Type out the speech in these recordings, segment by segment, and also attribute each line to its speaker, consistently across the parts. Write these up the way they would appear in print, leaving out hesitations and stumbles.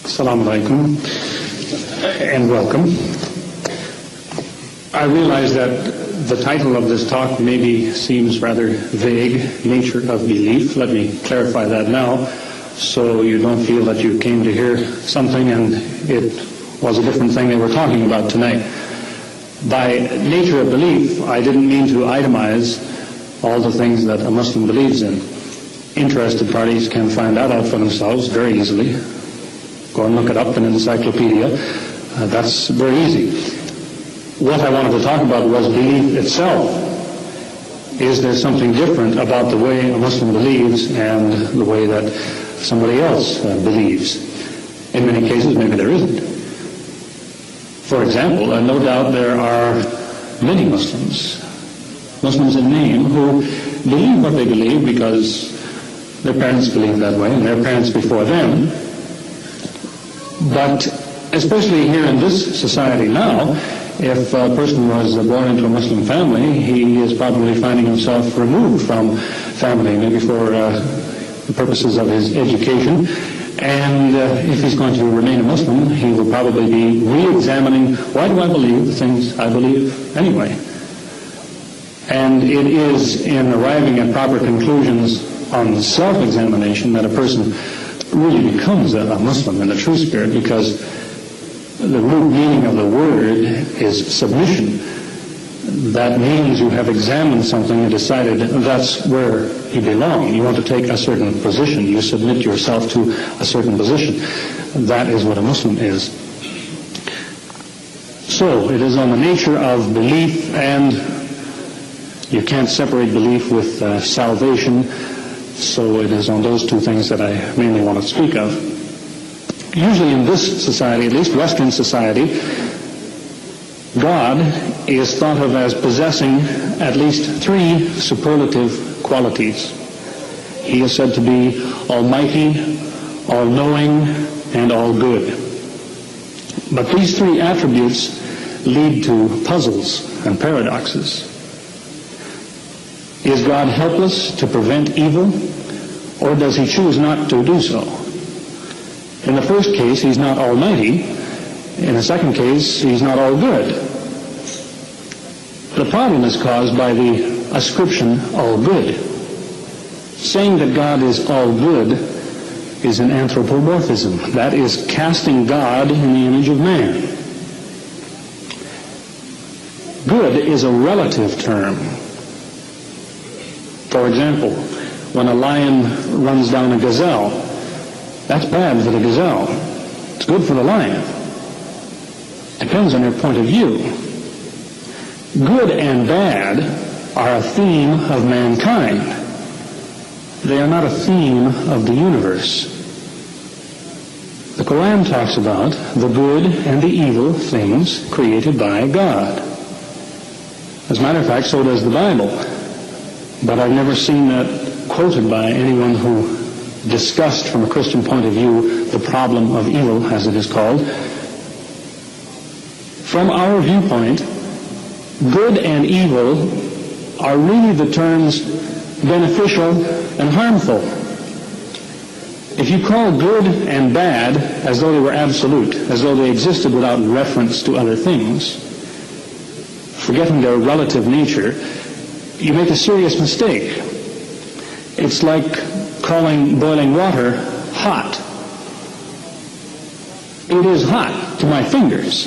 Speaker 1: Assalamu alaikum and welcome. I realize that the title of this talk maybe seems rather vague, nature of belief. Let me clarify that now so you don't feel that you came to hear something and it was a different thing they were talking about tonight. By nature of belief, I didn't mean to itemize all the things that a Muslim believes in. Interested parties can find that out for themselves very easily. Go and look it up in an encyclopedia. That's very easy. What I wanted to talk about was belief itself. Is there something different about the way a Muslim believes and the way that somebody else believes? In many cases, maybe there isn't. For example, no doubt there are many Muslims in name, who believe what they believe because their parents believed that way and their parents before them. But especially here in this society now, if a person was born into a Muslim family, he is probably finding himself removed from family, maybe for the purposes of his education. And if he's going to remain a Muslim, he will probably be re-examining, why do I believe the things I believe anyway? And it is in arriving at proper conclusions on self-examination that a person really becomes a Muslim in the true spirit, because the root meaning of the word is submission. That means you have examined something and decided that's where you belong. You want to take a certain position. You submit yourself to a certain position. That is what a Muslim is. So it is on the nature of belief, and you can't separate belief with salvation. So it is on those two things that I mainly want to speak of. Usually in this society, at least Western society, God is thought of as possessing at least three superlative qualities. He is said to be almighty, all-knowing, and all-good. But these three attributes lead to puzzles and paradoxes. Is God helpless to prevent evil, or does he choose not to do so? In the first case, he's not almighty. In the second case, he's not all good. The problem is caused by the ascription all good. Saying that God is all good is an anthropomorphism. That is casting God in the image of man. Good is a relative term. For example, when a lion runs down a gazelle, that's bad for the gazelle. It's good for the lion. Depends on your point of view. Good and bad are a theme of mankind. They are not a theme of the universe. The Quran talks about the good and the evil things created by God. As a matter of fact, so does the Bible. But I've never seen that quoted by anyone who discussed from a Christian point of view the problem of evil, as it is called. From our viewpoint, good and evil are really the terms beneficial and harmful. If you call good and bad as though they were absolute, as though they existed without reference to other things, forgetting their relative nature, you make a serious mistake. It's like calling boiling water hot. It is hot to my fingers,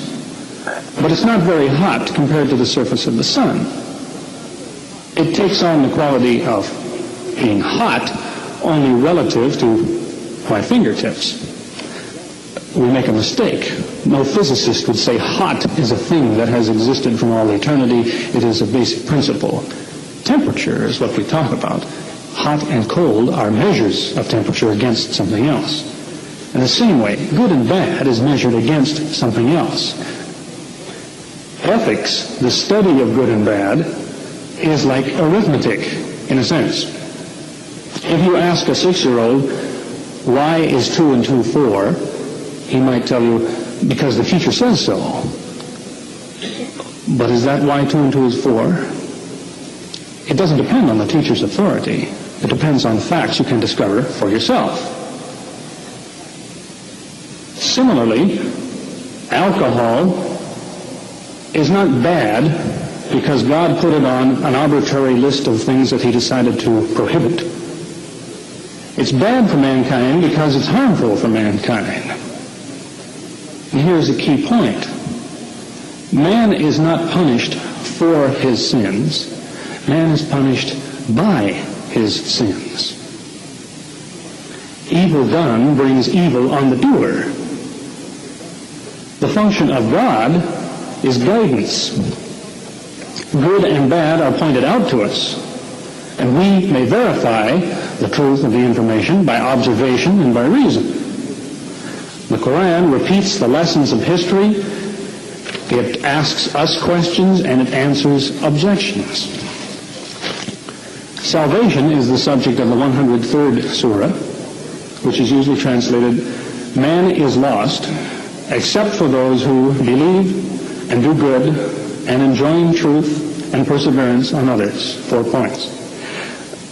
Speaker 1: but it's not very hot compared to the surface of the sun. It takes on the quality of being hot only relative to my fingertips. We make a mistake. No physicist would say hot is a thing that has existed from all eternity. It is a basic principle. Temperature is what we talk about. Hot and cold are measures of temperature against something else. In the same way, good and bad is measured against something else. Ethics, the study of good and bad, is like arithmetic, in a sense. If you ask a 6-year-old, why is 2 and 2 4, he might tell you, because the teacher says so. But is that why 2 and 2 is 4? It doesn't depend on the teacher's authority. It depends on facts you can discover for yourself. Similarly, alcohol is not bad because God put it on an arbitrary list of things that he decided to prohibit. It's bad for mankind because it's harmful for mankind. And here's a key point. Man is not punished for his sins. Man is punished by his sins. Evil done brings evil on the doer. The function of God is guidance. Good and bad are pointed out to us, and we may verify the truth of the information by observation and by reason. The Quran repeats the lessons of history. It asks us questions and it answers objections. Salvation is the subject of the 103rd surah, which is usually translated, man is lost except for those who believe and do good and enjoin truth and perseverance on others. 4 points.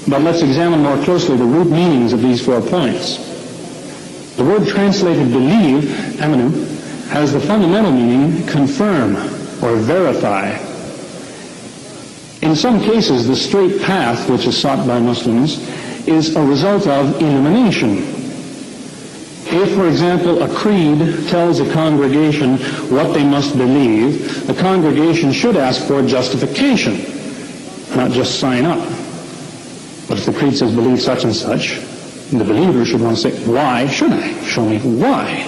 Speaker 1: But let's examine more closely the root meanings of these 4 points. The word translated believe, amanu, has the fundamental meaning confirm or verify. In some cases, the straight path which is sought by Muslims is a result of illumination. If, for example, a creed tells a congregation what they must believe, the congregation should ask for justification, not just sign up. But if the creed says believe such and such, the believer should want to say, why should I? Show me why.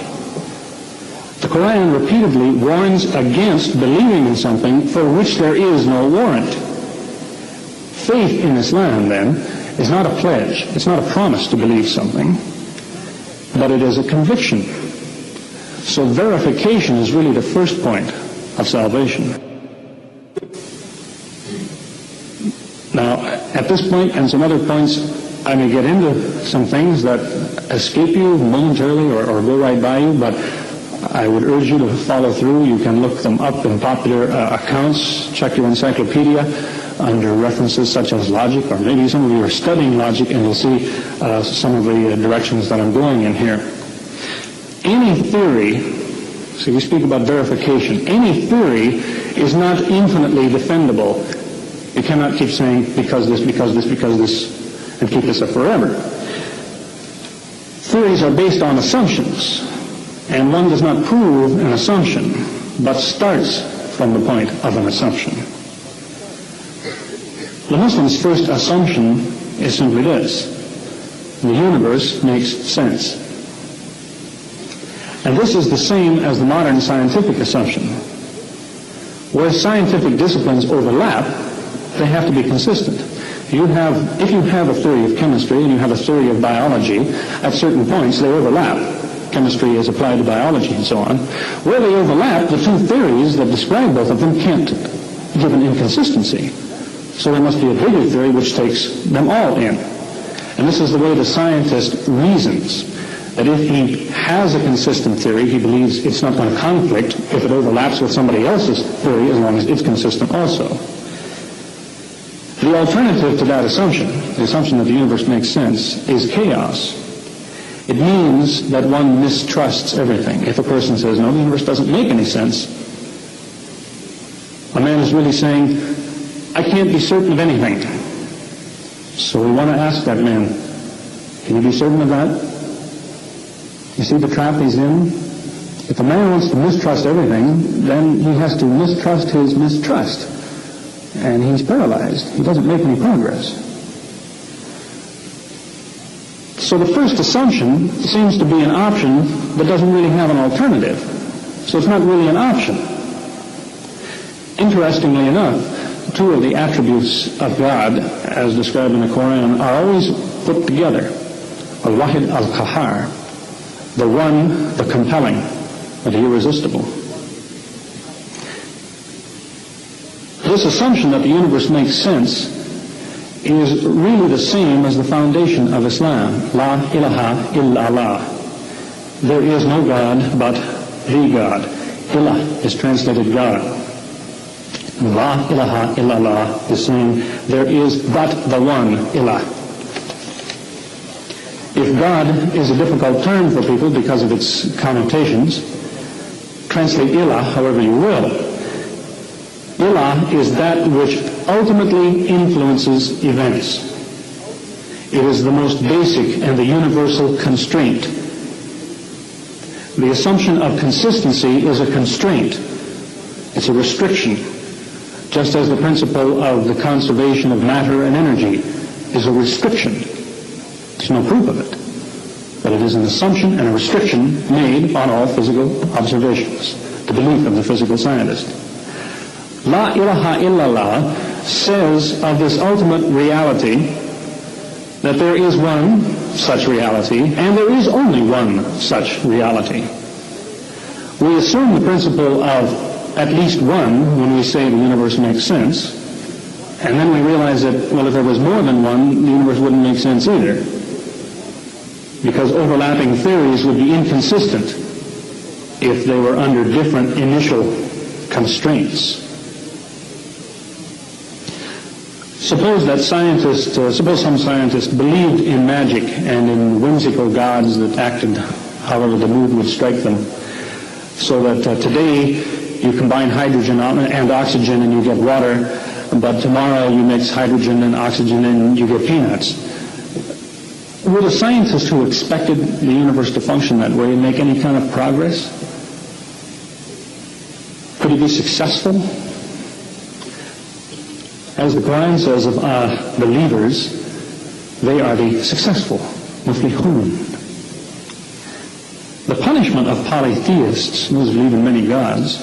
Speaker 1: The Quran repeatedly warns against believing in something for which there is no warrant. Faith in Islam, then, is not a pledge. It's not a promise to believe something, but it is a conviction. So verification is really the first point of salvation. Now, at this point and some other points, I may get into some things that escape you momentarily or go right by you, but I would urge you to follow through. You can look them up in popular accounts. Check your encyclopedia under references such as logic, or maybe some of you are studying logic and you'll see some of the directions that I'm going in here. Any theory, so we speak about verification, any theory is not infinitely defendable. You cannot keep saying because this, and keep this up forever. Theories are based on assumptions, and one does not prove an assumption, but starts from the point of an assumption. The Muslim's first assumption is simply this: the universe makes sense. And this is the same as the modern scientific assumption. Where scientific disciplines overlap, they have to be consistent. If you have a theory of chemistry and you have a theory of biology, at certain points they overlap. Chemistry is applied to biology and so on. Where they overlap, the two theories that describe both of them can't give an inconsistency. So there must be a bigger theory which takes them all in. And this is the way the scientist reasons. That if he has a consistent theory, he believes it's not going to conflict if it overlaps with somebody else's theory, as long as it's consistent also. The alternative to that assumption, the assumption that the universe makes sense, is chaos. It means that one mistrusts everything. If a person says, no, the universe doesn't make any sense, a man is really saying, I can't be certain of anything. So we want to ask that man, can you be certain of that? You see the trap he's in? If a man wants to mistrust everything, then he has to mistrust his mistrust. And he's paralyzed. He doesn't make any progress. So the first assumption seems to be an option but doesn't really have an alternative. So it's not really an option. Interestingly enough, two of the attributes of God, as described in the Quran, are always put together. Al-Wahid al-Qahar, the one, the compelling, the irresistible. This assumption that the universe makes sense is really the same as the foundation of Islam. La ilaha illallah. There is no God but the God. Ilah is translated God. La ilaha illallah is saying there is but the one Ilah. If God is a difficult term for people because of its connotations, translate ilah however you will. Ilah is that which ultimately influences events. It is the most basic and the universal constraint. The assumption of consistency is a constraint. It's a restriction, just as the principle of the conservation of matter and energy is a restriction. There's no proof of it, but it is an assumption and a restriction made on all physical observations, the belief of the physical scientist. La ilaha illallah says of this ultimate reality that there is one such reality, and there is only one such reality. We assume the principle of at least one when we say the universe makes sense, and then we realize that, well, if there was more than one, the universe wouldn't make sense either, because overlapping theories would be inconsistent if they were under different initial constraints. Suppose some scientists believed in magic and in whimsical gods that acted however the mood would strike them, so that today you combine hydrogen and oxygen and you get water, but tomorrow you mix hydrogen and oxygen and you get peanuts. Would a scientist who expected the universe to function that way make any kind of progress? Could he be successful? As the Quran says of believers, they are the successful, muflihun. The punishment of polytheists, those who believe in many gods,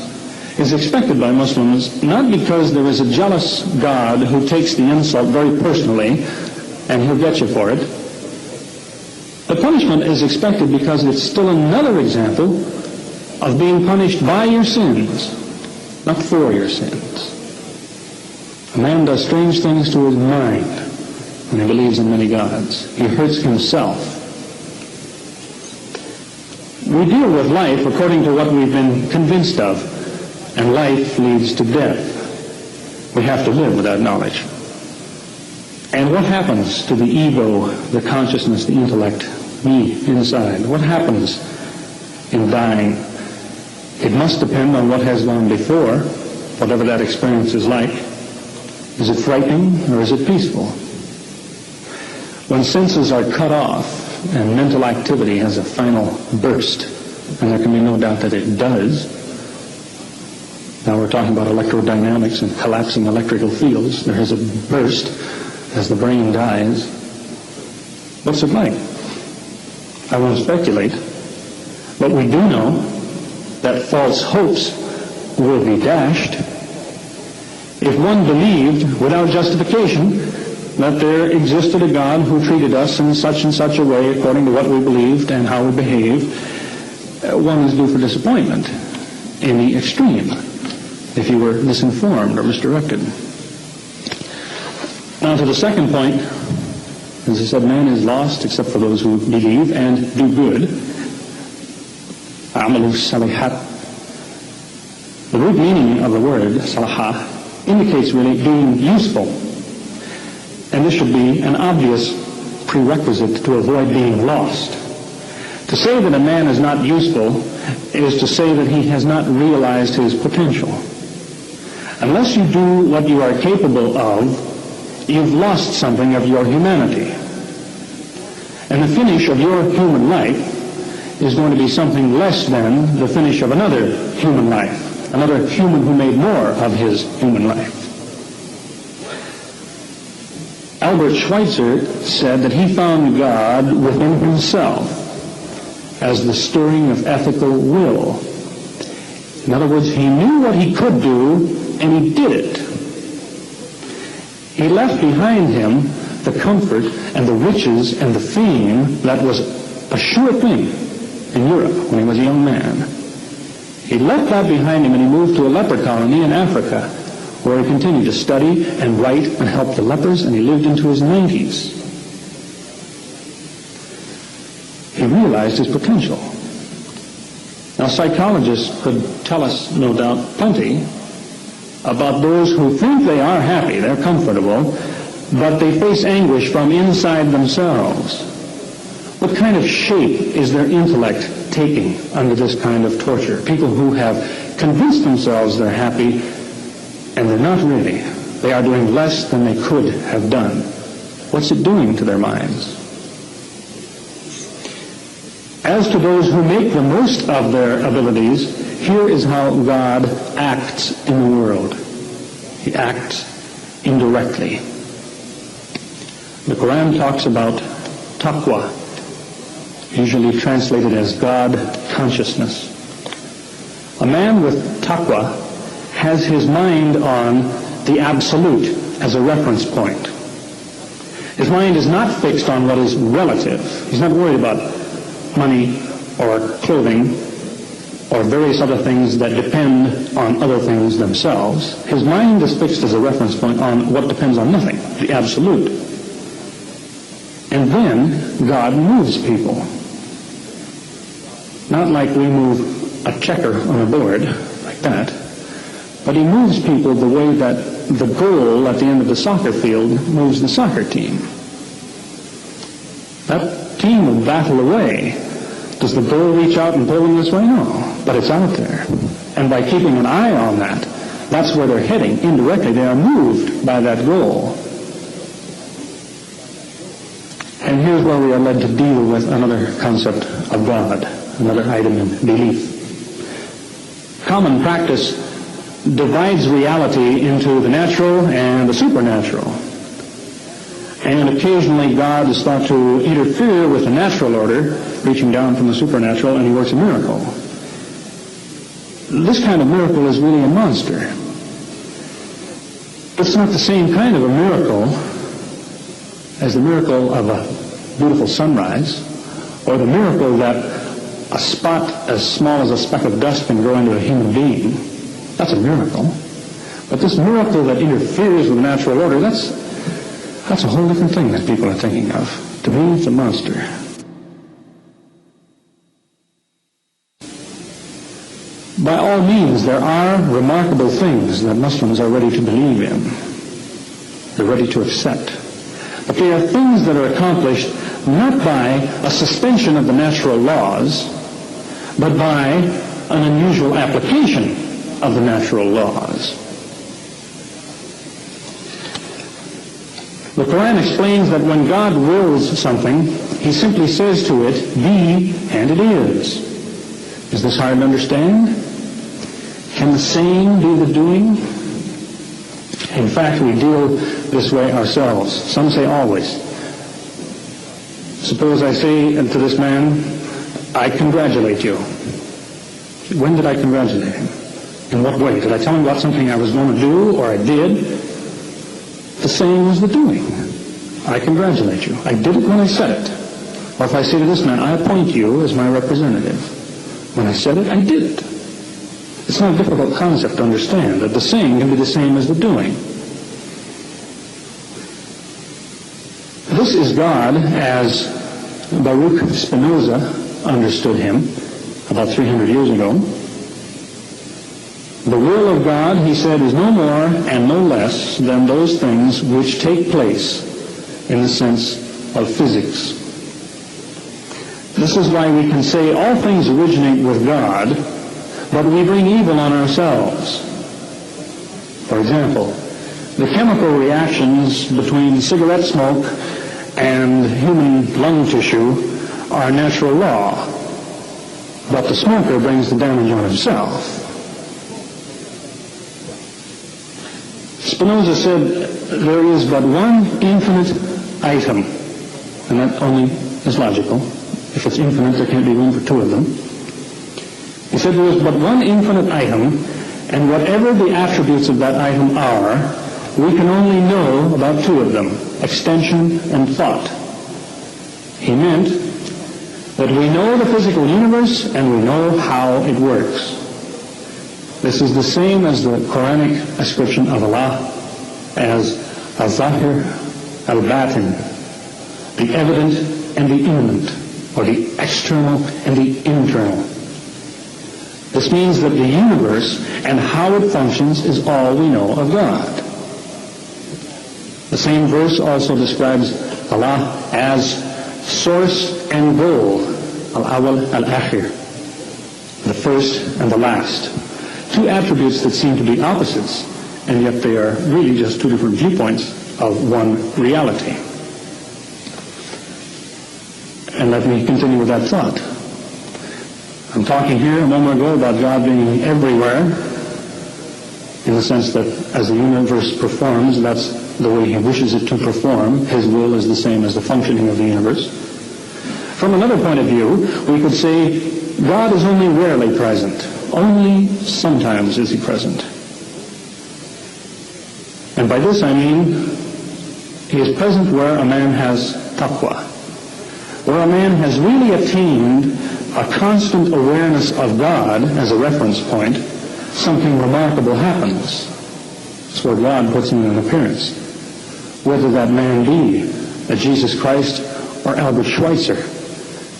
Speaker 1: is expected by Muslims not because there is a jealous God who takes the insult very personally and he'll get you for it. The punishment is expected because it's still another example of being punished by your sins, not for your sins. A man does strange things to his mind when he believes in many gods. He hurts himself. We deal with life according to what we've been convinced of, and life leads to death. We have to live with that knowledge. And what happens to the ego, the consciousness, the intellect, me inside? What happens in dying? It must depend on what has gone before, whatever that experience is like. Is it frightening or is it peaceful? When senses are cut off and mental activity has a final burst, and there can be no doubt that it does. Now we're talking about electrodynamics and collapsing electrical fields. There is a burst as the brain dies. What's it like? I won't speculate, but we do know that false hopes will be dashed. If one believed without justification that there existed a God who treated us in such and such a way according to what we believed and how we behaved, one is due for disappointment in the extreme if you were misinformed or misdirected. Now to the second point, as I said, man is lost except for those who believe and do good. Amalu salihat. The root meaning of the word salahah indicates really being useful. And this should be an obvious prerequisite to avoid being lost. To say that a man is not useful is to say that he has not realized his potential. Unless you do what you are capable of, you've lost something of your humanity. And the finish of your human life is going to be something less than the finish of another human life, another human who made more of his human life. Albert Schweitzer said that he found God within himself as the stirring of ethical will. In other words, he knew what he could do, and he did it. He left behind him the comfort and the riches and the fame that was a sure thing in Europe when he was a young man. He left that behind him and he moved to a leper colony in Africa, where he continued to study and write and help the lepers, and he lived into his 90s. He realized his potential. Now, psychologists could tell us, no doubt, plenty about those who think they are happy, they're comfortable, but they face anguish from inside themselves. What kind of shape is their intellect taking under this kind of torture? People who have convinced themselves they're happy, and they're not really. They are doing less than they could have done. What's it doing to their minds? As to those who make the most of their abilities, here is how God acts in the world. He acts indirectly. The Quran talks about taqwa, usually translated as God consciousness. A man with taqwa has his mind on the absolute as a reference point. His mind is not fixed on what is relative. He's not worried about money or clothing or various other things that depend on other things themselves. His mind is fixed as a reference point on what depends on nothing, the absolute. And then God moves people. Not like we move a checker on a board, like that, but he moves people the way that the goal at the end of the soccer field moves the soccer team. That team will battle away. Does the goal reach out and pull them this way? No, but it's out there. And by keeping an eye on that, that's where they're heading. Indirectly, they are moved by that goal. And here's where we are led to deal with another concept of God, another item in belief. Common practice divides reality into the natural and the supernatural. And occasionally God is thought to interfere with the natural order, reaching down from the supernatural, and he works a miracle. This kind of miracle is really a monster. It's not the same kind of a miracle as the miracle of a beautiful sunrise, or the miracle that a spot as small as a speck of dust can grow into a human being. That's a miracle. But this miracle that interferes with the natural order, that's a whole different thing that people are thinking of. To me, it's a monster. By all means, there are remarkable things that Muslims are ready to believe in. They're ready to accept. But they are things that are accomplished not by a suspension of the natural laws, but by an unusual application of the natural laws. The Quran explains that when God wills something, he simply says to it, be, and it is. Is this hard to understand? Can the saying be the doing? In fact, we deal this way ourselves. Some say always. Suppose I say to this man, I congratulate you. When did I congratulate him? In what way? Did I tell him about something I was going to do, or I did? The saying was the doing. I congratulate you. I did it when I said it. Or if I say to this man, I appoint you as my representative. When I said it, I did it. It's not a difficult concept to understand that the saying can be the same as the doing. This is God as Baruch Spinoza understood him about 300 years ago. The will of God, he said, is no more and no less than those things which take place in the sense of physics. This is why we can say all things originate with God, but we bring evil on ourselves. For example, the chemical reactions between cigarette smoke and human lung tissue are natural law, but the smoker brings the damage on himself. Spinoza said there is but one infinite item, and that only is logical. If it's infinite, there can't be room for two of them. He said there is but one infinite item, and whatever the attributes of that item are, we can only know about two of them, extension and thought. He meant that we know the physical universe and we know how it works. This is the same as the Quranic ascription of Allah as al-Zahir al-Batin, the evident and the immanent, or the external and the internal. This means that the universe and how it functions is all we know of God. The same verse also describes Allah as source end goal, al-awwal al-akhir, the first and the last. Two attributes that seem to be opposites, and yet they are really just two different viewpoints of one reality. And let me continue with that thought. I'm talking here a moment ago about God being everywhere, in the sense that as the universe performs, that's the way He wishes it to perform. His will is the same as the functioning of the universe. From another point of view, we could say God is only rarely present. Only sometimes is He present. And by this I mean He is present where a man has taqwa, where a man has really attained a constant awareness of God as a reference point. Something remarkable happens. That's where God puts in an appearance. Whether that man be a Jesus Christ or Albert Schweitzer,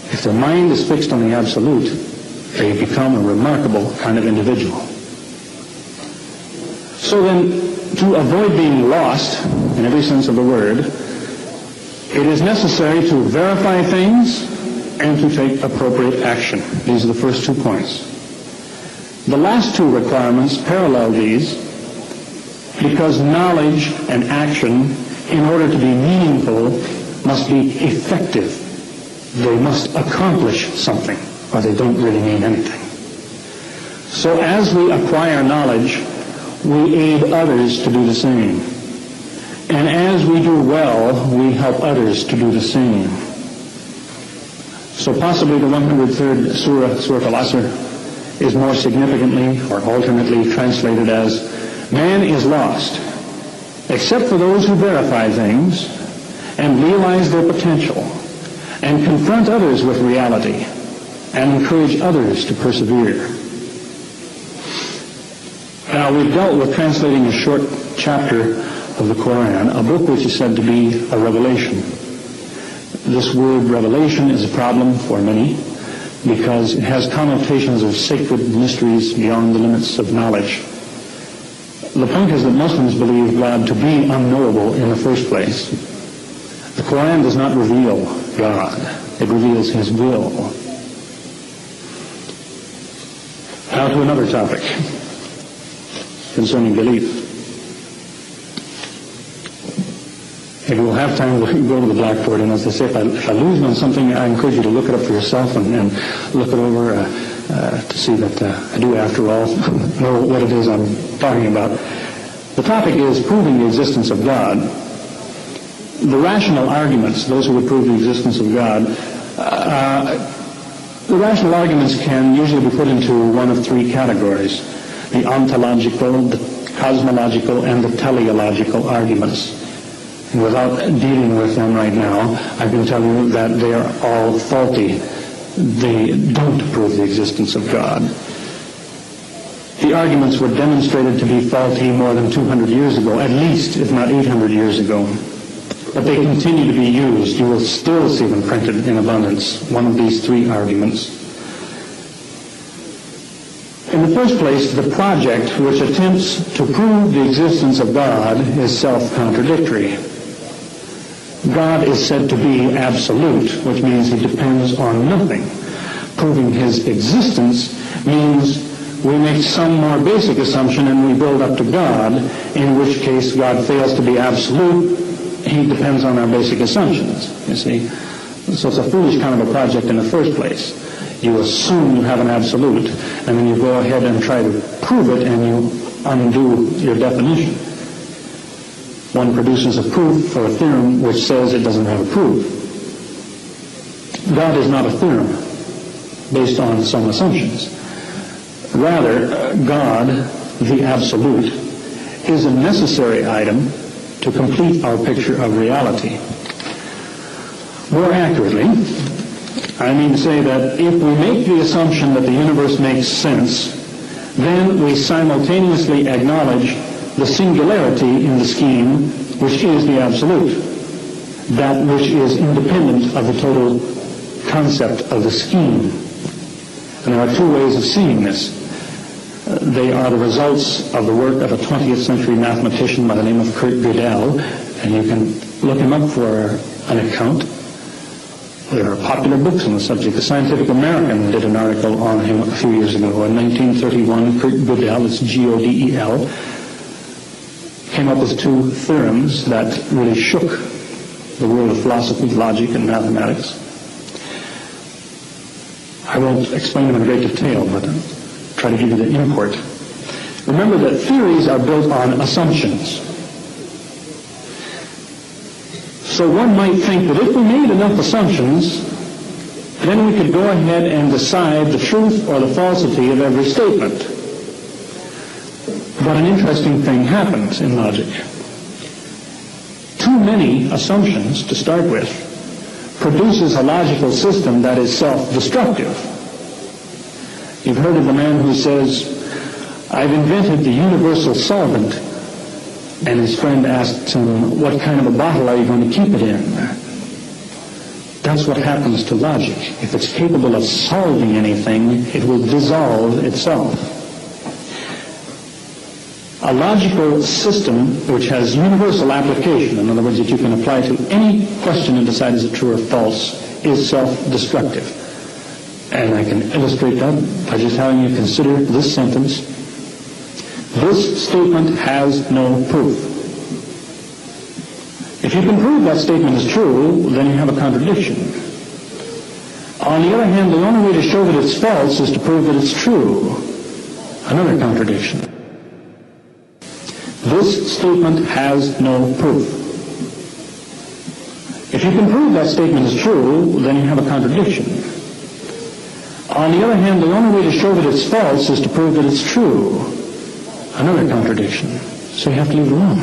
Speaker 1: if their mind is fixed on the absolute, they become a remarkable kind of individual. So then, to avoid being lost, in every sense of the word, it is necessary to verify things and to take appropriate action. These are the first 2 points. The last 2 requirements parallel these, because knowledge and action, in order to be meaningful, must be effective. They must accomplish something, or they don't really mean anything. So as we acquire knowledge, we aid others to do the same. And as we do well, we help others to do the same. So possibly the 103rd Surah, Surah Al-Asr, is more significantly or alternately translated as, man is lost, except for those who verify things and realize their potential and confront others with reality and encourage others to persevere. Now, we've dealt with translating a short chapter of the Quran, a book which is said to be a revelation. This word revelation is a problem for many because it has connotations of sacred mysteries beyond the limits of knowledge. The point is that Muslims believe God to be unknowable in the first place. The Quran does not reveal God. It reveals His will. Now to another topic concerning belief. If we'll have time, we'll go to the blackboard, and as I say, if I lose on something, I encourage you to look it up for yourself and look it over to see that I do, after all, know what it is I'm talking about. The topic is proving the existence of God. The rational arguments, those who would prove the existence of God, the rational arguments can usually be put into one of 3 categories: the ontological, the cosmological, and the teleological arguments. And without dealing with them right now, I can tell you that they are all faulty. They don't prove the existence of God. The arguments were demonstrated to be faulty more than 200 years ago, at least, if not 800 years ago. But they continue to be used. You will still see them printed in abundance, one of these 3 arguments. In the first place, the project which attempts to prove the existence of God is self-contradictory. God is said to be absolute, which means He depends on nothing. Proving His existence means we make some more basic assumption and we build up to God, in which case God fails to be absolute. He depends on our basic assumptions, you see. So it's a foolish kind of a project in the first place. You assume you have an absolute, and then you go ahead and try to prove it, and you undo your definition. One produces a proof for a theorem which says it doesn't have a proof. God is not a theorem based on some assumptions. Rather, God, the absolute, is a necessary item to complete our picture of reality. More accurately, I mean to say that if we make the assumption that the universe makes sense, then we simultaneously acknowledge the singularity in the scheme, which is the absolute, that which is independent of the total concept of the scheme. And there are 2 ways of seeing this. They are the results of the work of a 20th century mathematician by the name of Kurt Gödel, and you can look him up for an account. There are popular books on the subject. The Scientific American did an article on him a few years ago. In 1931, Kurt Gödel, it's G-O-D-E-L, came up with two theorems that really shook the world of philosophy, logic, and mathematics. I won't explain them in great detail, but I'll try to give you the import. Remember that theories are built on assumptions. So one might think that if we made enough assumptions, then we could go ahead and decide the truth or the falsity of every statement. But an interesting thing happens in logic. Too many assumptions, to start with, produces a logical system that is self-destructive. You've heard of the man who says, "I've invented the universal solvent," and his friend asks him, "What kind of a bottle are you going to keep it in?" That's what happens to logic. If it's capable of solving anything, it will dissolve itself. A logical system which has universal application, in other words, that you can apply to any question and decide is it true or false, is self-destructive. And I can illustrate that by just having you consider this sentence. This statement has no proof. If you can prove that statement is true, then you have a contradiction. On the other hand, the only way to show that it's false is to prove that it's true. Another contradiction. This statement has no proof. If you can prove that statement is true, then you have a contradiction. On the other hand, the only way to show that it's false is to prove that it's true. Another contradiction. So you have to leave it alone.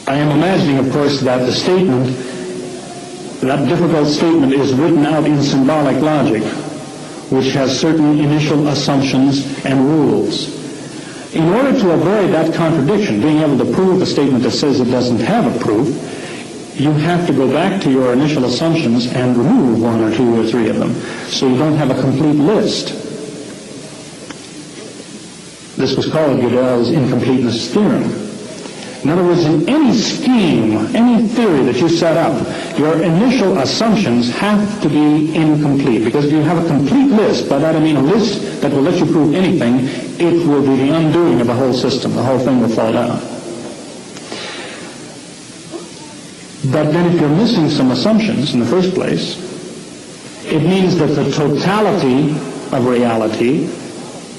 Speaker 1: I am imagining, of course, that the statement, that difficult statement, is written out in symbolic logic, which has certain initial assumptions and rules. In order to avoid that contradiction, being able to prove a statement that says it doesn't have a proof, you have to go back to your initial assumptions and remove one or two or three of them, so you don't have a complete list. This was called Gödel's incompleteness theorem. In other words, in any scheme, any theory that you set up, your initial assumptions have to be incomplete. Because if you have a complete list, by that I mean a list that will let you prove anything, it will be the undoing of the whole system. The whole thing will fall down. But then if you're missing some assumptions in the first place, it means that the totality of reality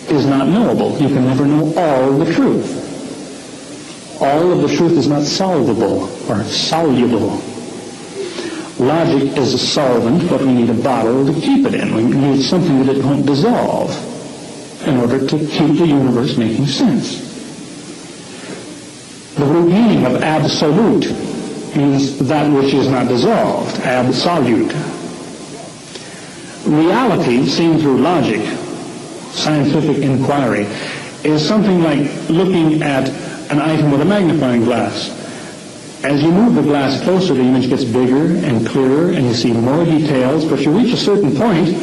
Speaker 1: is not knowable. You can never know all the truth. All of the truth is not solvable or soluble. Logic is a solvent, but we need a bottle to keep it in. We need something that it won't dissolve in order to keep the universe making sense. The root meaning of absolute means that which is not dissolved, absolute. Reality, seen through logic, scientific inquiry, is something like looking at an item with a magnifying glass. As you move the glass closer, the image gets bigger and clearer, and you see more details, but you reach a certain point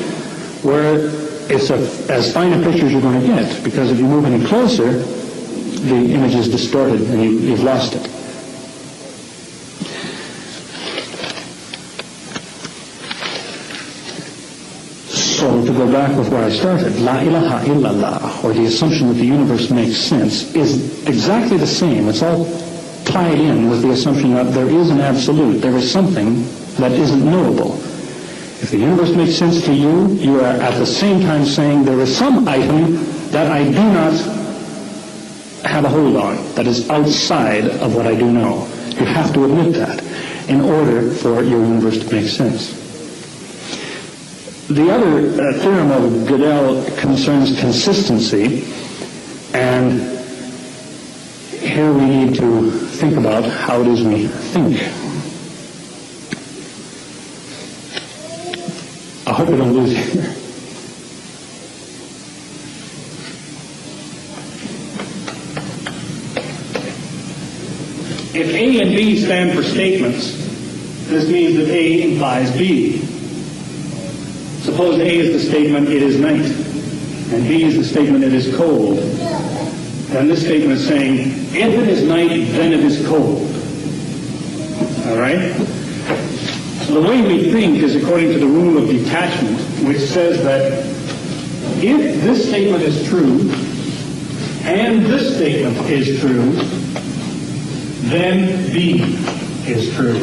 Speaker 1: where it's as fine a picture as you're going to get, because if you move any closer, the image is distorted and you've lost it. So to go back with where I started, La ilaha illallah, or the assumption that the universe makes sense, is exactly the same. It's all tied in with the assumption that there is an absolute. There is something that isn't knowable. If the universe makes sense to you, you are at the same time saying there is some item that I do not have a hold on, that is outside of what I do know. You have to admit that in order for your universe to make sense. The other theorem of Gödel concerns consistency, and here we need to think about how it is we think. I hope I don't lose you here. If A and B stand for statements, this means that A implies B. Suppose A is the statement, it is night, and B is the statement, it is cold. Then this statement is saying, if it is night, then it is cold. All right? So the way we think is according to the rule of detachment, which says that if this statement is true and this statement is true, then B is true.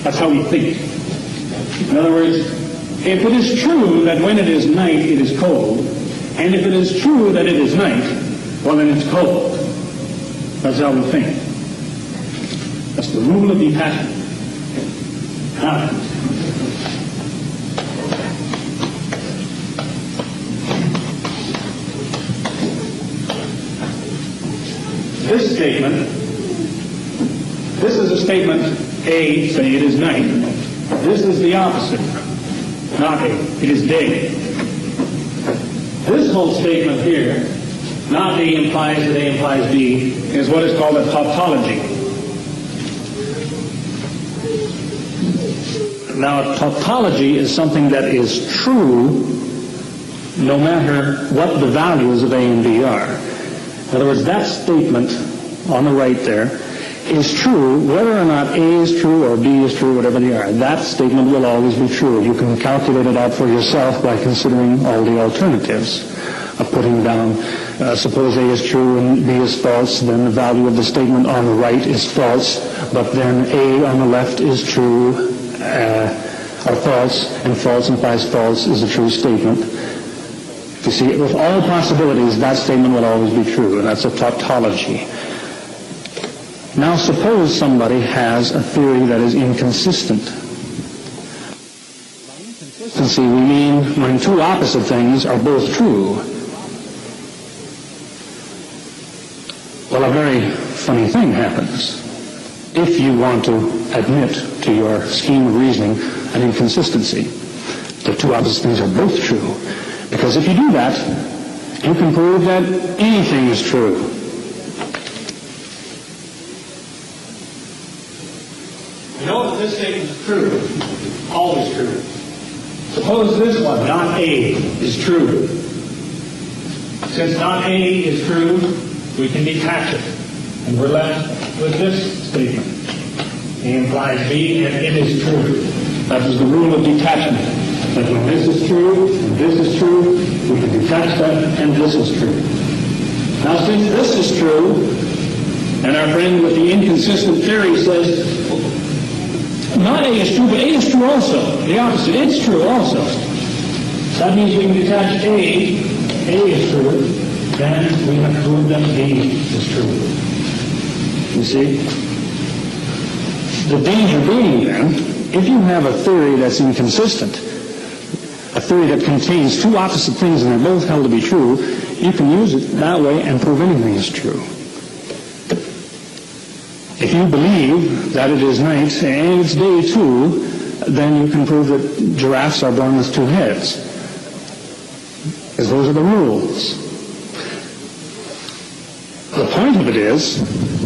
Speaker 1: That's how we think. In other words, if it is true that when it is night it is cold, and if it is true that it is night, well then it's cold. That's how we think. That's the rule of detachment. Now, this statement, this is a statement A, say it is night. This is the opposite. Not A, it is day. This whole statement here, not A implies that A implies B, is what is called a tautology. Now, a tautology is something that is true no matter what the values of A and B are. In other words, that statement on the right there is true whether or not A is true or B is true, whatever they are. That statement will always be true. You can calculate it out for yourself by considering all the alternatives of putting down, suppose A is true and B is false, then the value of the statement on the right is false, but then A on the left is true or false, and false implies false is a true statement. You see, with all possibilities, that statement will always be true, and that's a tautology. Now suppose somebody has a theory that is inconsistent. By inconsistency, we mean when two opposite things are both true. Well, a very funny thing happens if you want to admit to your scheme of reasoning an inconsistency. The two opposite things are both true. Because if you do that, you can prove that anything is true. You know that this statement is true, always true. Suppose this one, not A, is true. Since not A is true, we can detach it. And we're left with this statement. A implies B, and it is true. That is the rule of detachment. That when this is true, and this is true, we can detach that, and this is true. Now, since this is true, and our friend with the inconsistent theory says, not A is true, but A is true also. The opposite, it's true also. That means we can detach A is true, then we have proved that B is true. You see? The danger being then, if you have a theory that's inconsistent, a theory that contains two opposite things and they're both held to be true, you can use it that way and prove anything is true. If you believe that it is night and it's day too, then you can prove that giraffes are born with two heads. Because those are the rules. The point of it is,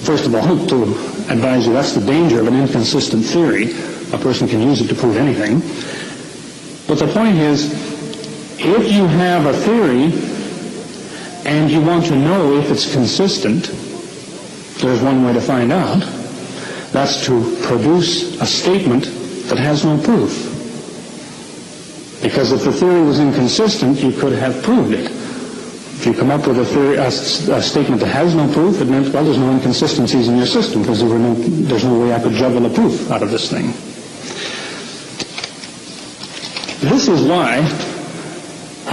Speaker 1: first of all, to advise you that's the danger of an inconsistent theory. A person can use it to prove anything. But the point is, if you have a theory and you want to know if it's consistent, there's one way to find out. That's to produce a statement that has no proof. Because if the theory was inconsistent, you could have proved it. If you come up with a statement that has no proof, it meant, well, there's no inconsistencies in your system because there's no way I could juggle a proof out of this thing. This is why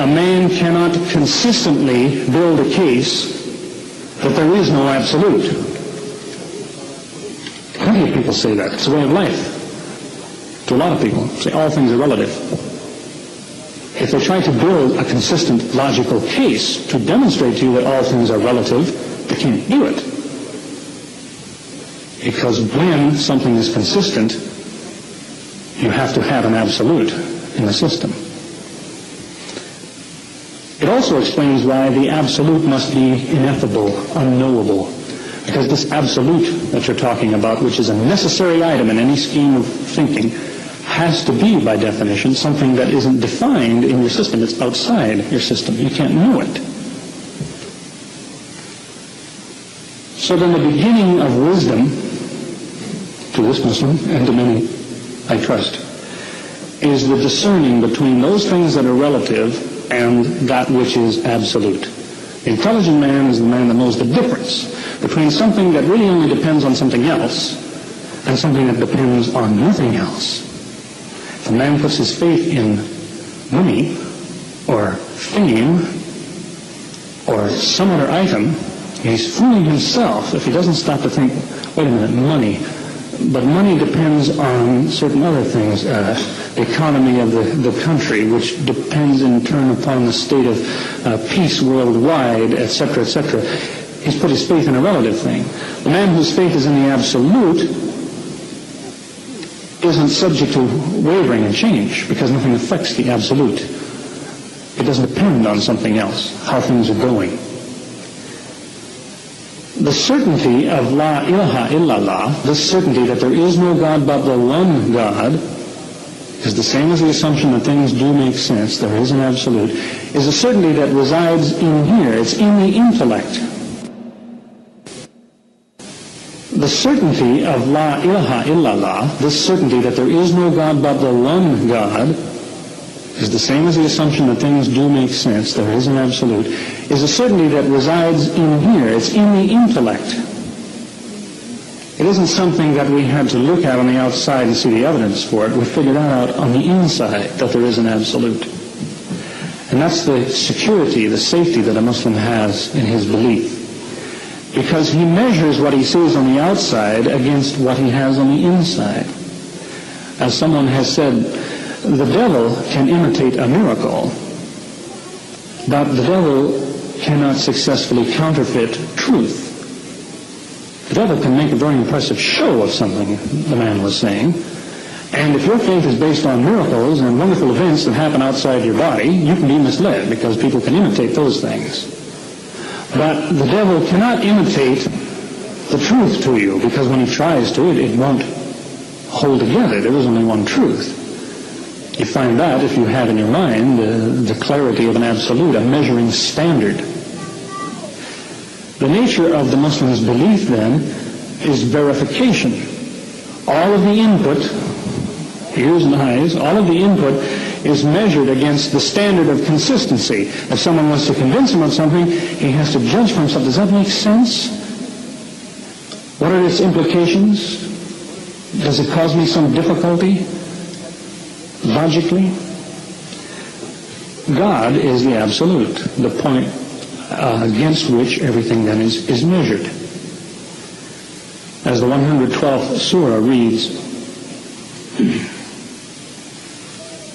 Speaker 1: a man cannot consistently build a case that there is no absolute. Plenty of people say that. It's a way of life. To a lot of people, say all things are relative. If they try to build a consistent logical case to demonstrate to you that all things are relative, they can't do it. Because when something is consistent, you have to have an absolute in the system. It also explains why the absolute must be ineffable, unknowable. Because this absolute that you're talking about, which is a necessary item in any scheme of thinking, has to be, by definition, something that isn't defined in your system. It's outside your system. You can't know it. So then the beginning of wisdom to this Muslim and to many, I trust, is the discerning between those things that are relative and that which is absolute. The intelligent man is the man that knows the difference between something that really only depends on something else and something that depends on nothing else. If a man puts his faith in money or fame or some other item, he's fooling himself if he doesn't stop to think, wait a minute, money. But money depends on certain other things, the economy of the country, which depends in turn upon the state of peace worldwide, etc., etc. He's put his faith in a relative thing. The man whose faith is in the absolute isn't subject to wavering and change, because nothing affects the absolute. It doesn't depend on something else, how things are going. The certainty of La ilaha illallah, the certainty that there is no God but the one God, is the same as the assumption that things do make sense, there is an absolute, is a certainty that resides in here. It's in the intellect. The certainty of La ilaha illallah, this certainty that there is no God but the one God, is the same as the assumption that things do make sense, there is an absolute, is a certainty that resides in here. It's in the intellect. It isn't something that we had to look at on the outside and see the evidence for it. We figured out on the inside that there is an absolute. And that's the security, the safety that a Muslim has in his belief. Because he measures what he sees on the outside against what he has on the inside. As someone has said, the devil can imitate a miracle, but the devil cannot successfully counterfeit truth. The devil can make a very impressive show of something, the man was saying, and if your faith is based on miracles and wonderful events that happen outside your body, you can be misled because people can imitate those things. But the devil cannot imitate the truth to you, because when he tries to, it won't hold together. There is only one truth. You find that if you have in your mind the clarity of an absolute, a measuring standard. The nature of the Muslim's belief, then, is verification. All of the input, ears and eyes, all of the input is measured against the standard of consistency. If someone wants to convince him of something, he has to judge for himself. Does that make sense? What are its implications? Does it cause me some difficulty? Logically? God is the absolute, the point against which everything then is measured. As the 112th surah reads,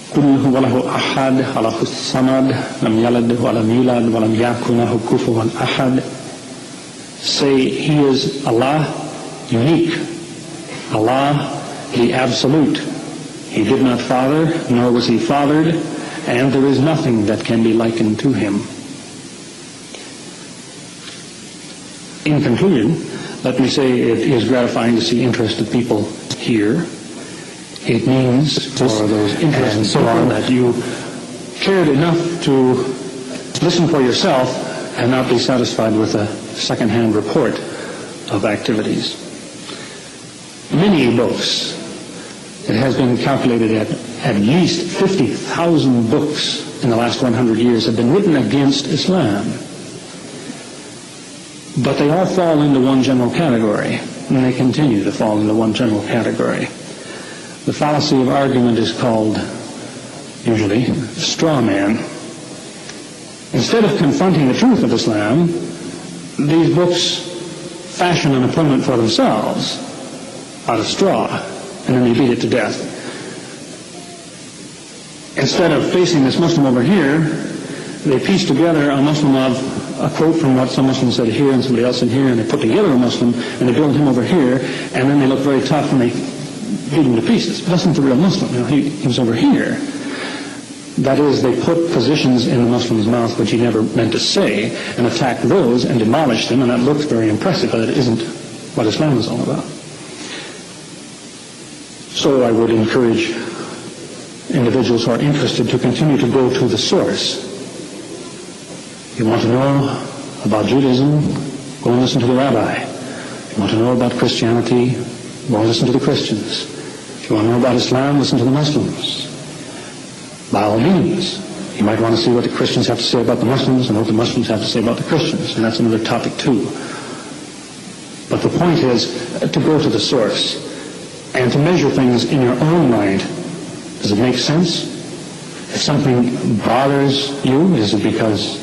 Speaker 1: قُلْ هُوَ لَهُ أَحَدٌ اللَّهُ الصَّمَدُ لَمْ يَلِدْ وَلَمْ يُولَدْ وَلَمْ يَكُنْ لَهُ كُفُوًا أَحَدٌ. Say, He is Allah, unique. Allah, the absolute. He did not father, nor was He fathered, and there is nothing that can be likened to Him. In conclusion, let me say it is gratifying to see interested people here. It means for those interested and so on that you cared enough to listen for yourself and not be satisfied with a second-hand report of activities. Many books, it has been calculated at least 50,000 books in the last 100 years have been written against Islam. But they all fall into one general category, and they continue to fall into one general category. The fallacy of argument is called, usually, straw man. Instead of confronting the truth of Islam, these books fashion an opponent for themselves out of straw, and then they beat it to death. Instead of facing this Muslim over here, they piece together a Muslim of a quote from what some Muslim said here and somebody else said here, and they put together a Muslim, and they build him over here, and then they look very tough and they beat him to pieces. But that's not the real Muslim. You know, he was over here. That is, they put positions in the Muslim's mouth which he never meant to say, and attack those and demolish them, and that looks very impressive, but it isn't what Islam is all about. So I would encourage individuals who are interested to continue to go to the source. You want to know about Judaism? Go and listen to the rabbi. You want to know about Christianity? Well, listen to the Christians. If you want to know about Islam, listen to the Muslims. By all means, you might want to see what the Christians have to say about the Muslims and what the Muslims have to say about the Christians, and that's another topic too. But the point is to go to the source and to measure things in your own mind. Does it make sense? If something bothers you, is it because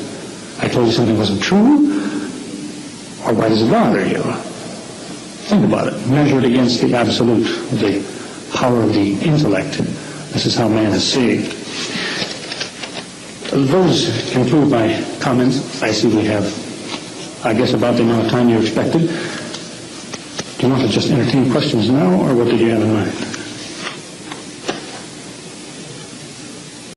Speaker 1: I told you something wasn't true? Or why does it bother you? Think about it. Measure it against the absolute, the power of the intellect. This is how man is saved. Those conclude my comments. I see we have, I guess, about the amount of time you expected. Do you want to just entertain questions now, or what did you have in mind?